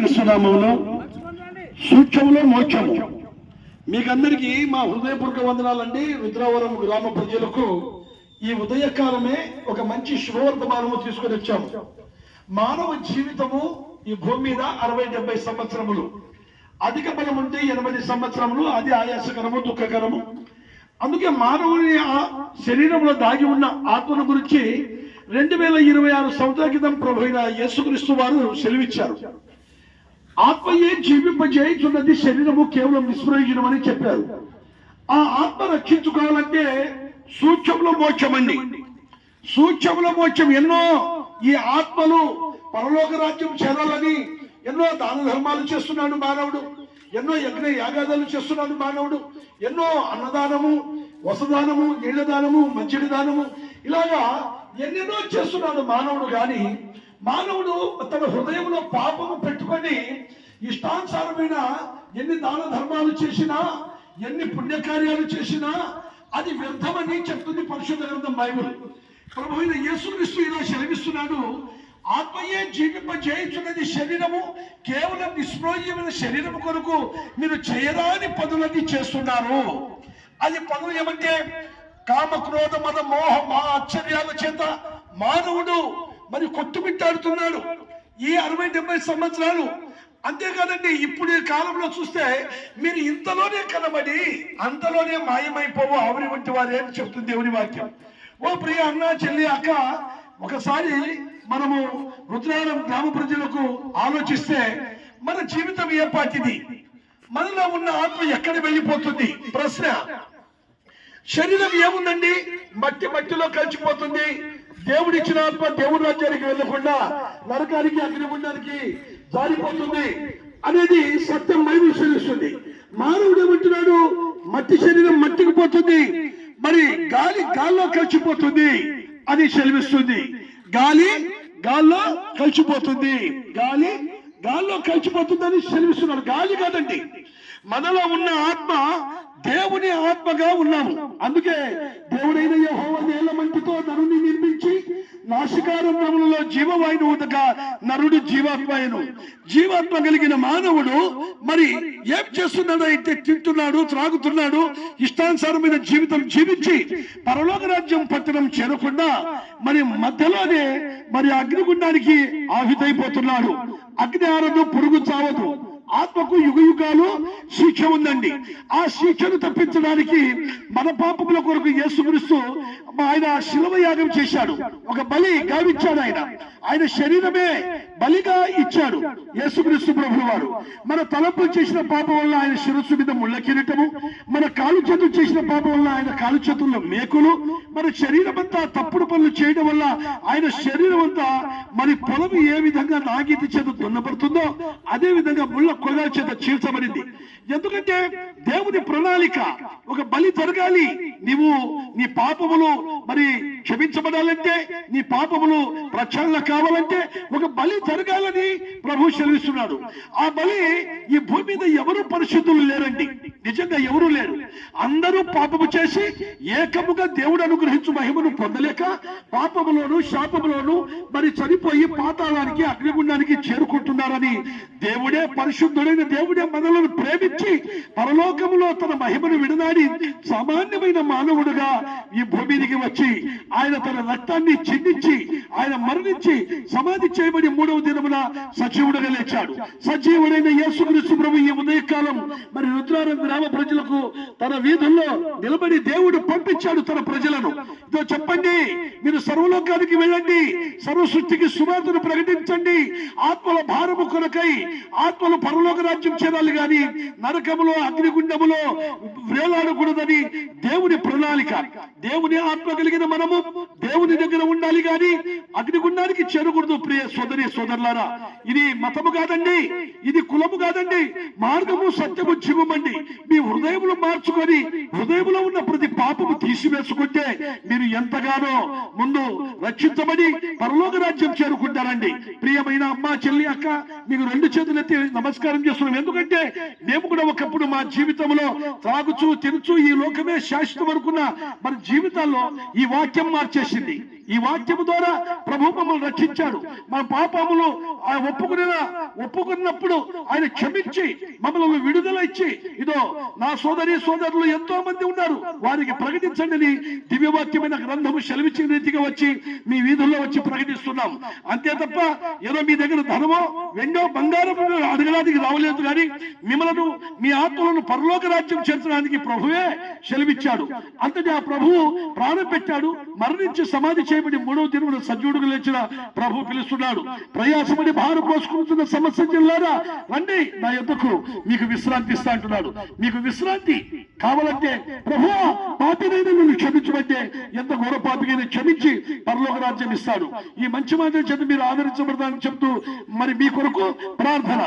యేసుక్రీస్తు నామములో సూక్ష్మములో మోక్షము. మీకందరికీ మా హృదయపూర్వక వందనాలండి. రుద్రవరం గ్రామ ప్రజలకు ఈ ఉదయకాలమే ఒక మంచి శుభవర్తమానము తీసుకొని వచ్చాము. మానవ జీవితము ఈ భూమి మీద 60-70 సంవత్సరములు, అధిక బలం ఉంటే 80 సంవత్సరములు. అది ఆయాసకరము, దుఃఖకరము. అందుకే మానవుని శరీరంలో దాగి ఉన్న ఆత్మను గురించి 2026 సంవత్సరాల క్రితం ప్రభు అయిన యేసుక్రీస్తు వారు సెలవిచ్చారు. ఆత్మయే జీవింపజేయుచున్నది, శరీరము కేవలం నిష్ప్రయోజనం అని చెప్పారు. ఆ ఆత్మ రక్షించుకోవాలంటే సూక్ష్మంలో మోక్షమండి. సూక్ష్మంలో మోక్షం. ఎన్నో ఈ ఆత్మలు పరలోక రాజ్యం చేరాలని ఎన్నో దాన ధర్మాలు చేస్తున్నాడు మానవుడు, ఎన్నో యజ్ఞ యాగాదాలు చేస్తున్నాడు మానవుడు, ఎన్నో అన్నదానము, వసదానము, నీళ్ల దానము, మంచిడి దానము, ఇలాగా ఎన్నెన్నో చేస్తున్నాడు మానవుడు. కానీ మానవుడు తన హృదయంలో పాపము పెట్టుకొని ఇష్టానుసారమైన ఎన్ని దాన ధర్మాలు చేసినా, ఎన్ని పుణ్యకార్యాలు చేసినా అది వ్యర్థమని చెప్తుంది పరిశుద్ధ గ్రంథం బైబిల్. ప్రభు అయిన యేసుక్రీస్తు ఇలా సెలవిస్తున్నాడు, ఆత్మయే జీవింపజేయుచున్నది, శరీరము కేవలం నిష్ప్రయోజనమైన శరీరము కొరకు మీరు చేయరాని పనులన్నీ చేస్తున్నారు. అది పనులు ఏమంటే కామ, క్రోధ, మద, మోహ, ఆశ్చర్యాల చేత మానవుడు మరి కొట్టుమిట్టాడుతున్నాడు ఈ 60-70 సంవత్సరాలు. అంతేకాదండి, ఇప్పుడు ఈ కాలంలో చూస్తే మీరు ఇంతలోనే కనబడి అంతలోనే మాయమైపోవు ఆవిరి వంటి వారే అని చెప్తుంది దేవుని వాక్యం. ఓ ప్రియ అన్న, చెల్లి, అక్క, ఒకసారి మనము రుద్రవరం గ్రామ ప్రజలకు ఆలోచిస్తే మన జీవితం ఏ పాటిది, మనలో ఉన్న ఆత్మ ఎక్కడ వెళ్ళిపోతుంది? ప్రశ్న. శరీరం ఏముందండి? మట్టిలో కలిసిపోతుంది. దేవుడిచ్చిన ఆత్మ దేవుడి రాజ్యానికి వెళ్ళకుండా నరకానికి, అగ్నిగుండానికి జారిపోతుంది అనేది సత్యం బైబిల్ సెలవిస్తుంది. మానవుడు ఏమంటున్నాడు? మట్టి శరీరం మట్టికి పోతుంది, మరి గాల్లో కలిసిపోతుంది అని సెలవిస్తుంది. గాల్లో కలిసిపోతుంది, గాల్లో కలిసిపోతుందని సెలవిస్తున్నాడు. గాలి కాదండి, మనలో ఉన్న ఆత్మ దేవుని ఆత్మగా ఉన్నాము. అందుకే దేవుడైన యెహోవా నేల మంటితో నరుని నిర్మించి నాసికారంధ్రములలో జీవవాయువు ఊదగా నరుడు జీవాత్మయను. జీవాత్మ కలిగిన మానవుడు మరి ఏం చేస్తున్నాడు అయితే తింటున్నాడు, త్రాగుతున్నాడు, ఇష్టానుసారమైన జీవితం జీవించి పరలోక రాజ్యం పట్టణం చేరకుండా మరి మధ్యలోనే మరి అగ్నిగుండానికి ఆహుతైపోతున్నాడు. అగ్ని ఆరదు, పురుగు చావదు. ఆత్మకు యుగాలు శిక్ష ఉందండి. ఆ శిక్షను తప్పించడానికి మన పాపముల కొరకు యేసుక్రీస్తు ఆయన శిలువ యాగం చేశాడు. ఒక బలి గావిచ్చాడు. ఆయన శరీరమే బలిగా ఇచ్చాడు యేసుక్రీస్తు ప్రభువు వారు. మన తలపులు చేసిన పాపం వల్ల ఆయన శిరస్సు మీద ముళ్ళ కిరీటము, మన కాలు చేతులు చేసిన పాపం వల్ల ఆయన కాలు చేతుల్లో మేకులు, మన శరీరం అంతా తప్పుడు పనులు చేయడం వల్ల ఆయన శరీరం అంతా మరి పొలం ఏ విధంగా నాగీతి చేత దున్నపడుతుందో అదే విధంగా ముళ్ళ కొలగాల చేత చీల్చబడింది. ఎందుకంటే దేవుని ప్రణాళిక ఒక బలి జరగాలి. నీ పాపములు మరి క్షమించబడాలంటే, నీ పాపములు ప్రక్షాళన కావాలంటే ఒక బలి జరగాలని ప్రభు సెలవిస్తున్నాడు. ఆ బలి ఈ భూమి మీద ఎవరు పరిశుద్ధులు లేరండి, నిజంగా ఎవరు లేరు. అందరూ పాపము చేసి ఏకముగా దేవుడు అనుగ్రహించు మహిమను పొందలేక పాపములోను శాపములోను మరి చనిపోయి పాతాళానికి, అగ్నిగుండానికి చేరుకుంటున్నారని దేవుడే, పరిశుద్ధుడైన దేవుడే మనలను ప్రేమించి పరలోకములో తన మహిమను విడనాడి సామాన్యమైన మానవుడుగా ఈ భూమికి వచ్చి ఆయన తన రక్తాన్ని చిందించి ఆయన మరణించి సమాధి చేయబడి 3వ దినమున సజీవుడుగా లేచాడు. సజీవుడైన యేసుక్రీస్తు ప్రభు ఈ ఉదయకాలం మరి రుద్రవరం గ్రామ ప్రజలకు తన వీధుల్లో నిలబడి దేవుడు పంపించాడు తన ప్రజలను. ఇదో చెప్పండి, మీరు సర్వలోకానికి వెళ్ళండి, సర్వ సృష్టికి సువార్తను ప్రకటించండి. ఆత్మల భారము కొరకై ఆత్మలు పరలోక రాజ్యం చేరాలి గాని నరకములో, అగ్నిగుండములో వేలాడకూడదని దేవుని ప్రణాళిక. దేవుని ఆత్మ కలిగిన మనము దేవుని దగ్గర ఉండాలి గాని అగ్నిగుండానికి చేరకూడదు. ప్రియ సోదరి సోదరులారా, ఇది మతము కాదండి, ఇది కులము కాదండి, మార్గము, సత్యము, జీవమండి. మీ హృదయములు మార్చుకొని హృదయంలో ఉన్న ప్రతి పాపము తీసివేసుకుంటే మీరు ఎంతగానో ముందు రక్షించబడి పరలోక రాజ్యం చేరుకుంటారండి. ప్రియమైన అమ్మ, చెల్లి, అక్క, మీకు 2 చేతులెత్తి నమస్కారం చేస్తున్నాం. ఎందుకంటే మేము కూడా ఒకప్పుడు మా జీవితంలో త్రాగుచూ తినుచూ ఈ లోకమే శాశ్వతం అనుకున్న మన జీవితాల్లో ఈ వాక్యం మార్చేసింది. ఈ వాక్యము ద్వారా ప్రభు మమ్మల్ని రక్షించాడు. మన పాపములు ఒప్పుకున్నప్పుడు ఆయన క్షమించి మమ్మల్ని విడుదల ఇచ్చి, ఇదో నా సోదరులు ఎంతో మంది ఉన్నారు, వారికి ప్రకటించండి అని దివ్యవాక్యమైన గ్రంథము సెలవిచ్చిన రీతిగా వచ్చి మీ వీధుల్లో వచ్చి ప్రకటిస్తున్నాం. అంతే తప్ప ఏదో మీ దగ్గర ధనమో వెండో బంగారం అడగడానికి రావలేదు, కానీ మిమ్మల్ని మీ ఆత్మలను పరలోక రాజ్యం చేర్చడానికి ప్రభువే సెలవిచ్చాడు. అంతటి ఆ ప్రభువు ప్రాణం పెట్టాడు, మరణించి సమాధి చేయబడి 3వ దినమున సజీవుడుగా లేచిన ప్రభు పిలుస్తున్నాడు. ప్రయాసపడి భారం పోసుకుంటున్న సమస్యలారా రండి నా యొద్దకు, మీకు విశ్రాంతి ఇస్తా అంటున్నాడు. మీకు విశ్రాంతి కావాలంటే ప్రభు పాపినైనా నువ్వు క్షమించమంటే ఎంత ఘోర పాపికైనా క్షమించి పరలోక రాజ్యం ఇస్తాడు. ఈ మంచి మాట చేత మీరు ఆదరించబడతానని చెప్తూ మరి మీ కొరకు ప్రార్థన.